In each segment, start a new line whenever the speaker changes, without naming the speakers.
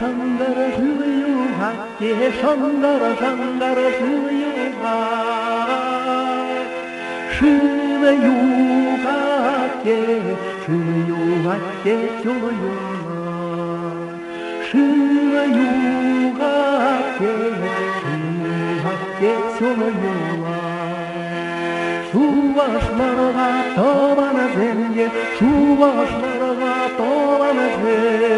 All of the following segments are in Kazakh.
шаңдары жуюғатте, шаңдары жуюғат. Жуюғатте, жуюғатте, жуюғат. Жуюғатте, жуюғатте, жуюғат. Шубашларға табаны земге, шубашларға табаны зем.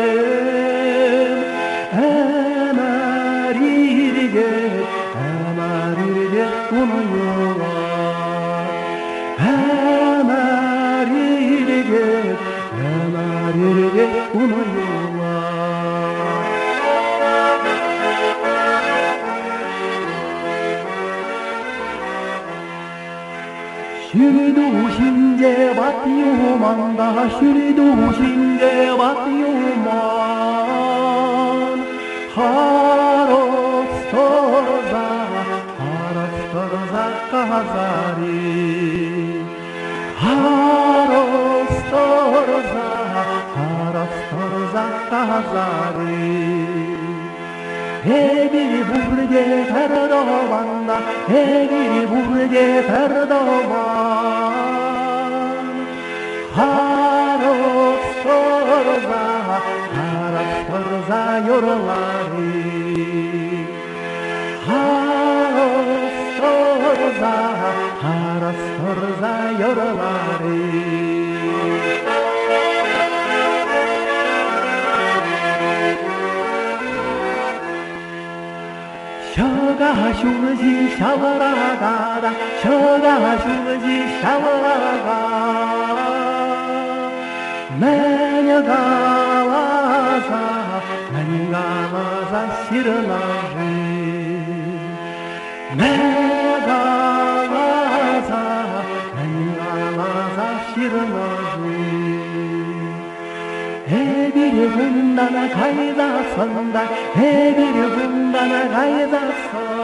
Әмәрирге ұнайыла. Әмәрирге ұнайыла. 슈리두신제 바티오만다 슈리두신제 바티오만 하로스토르자 카자리 하로스토르자 카자리 애기리 부르게 데려다반다 애기리 부르게 데려다반 하락서르자 요르라리 하락서르자 요르라리 셔가 슈지 샤워라가다 셔가 슈지 샤워라가 내려가와사 시르나지 내려가와사 시르나지 애기를 본다나 가이다 선다 애기를 본다나 가이다 선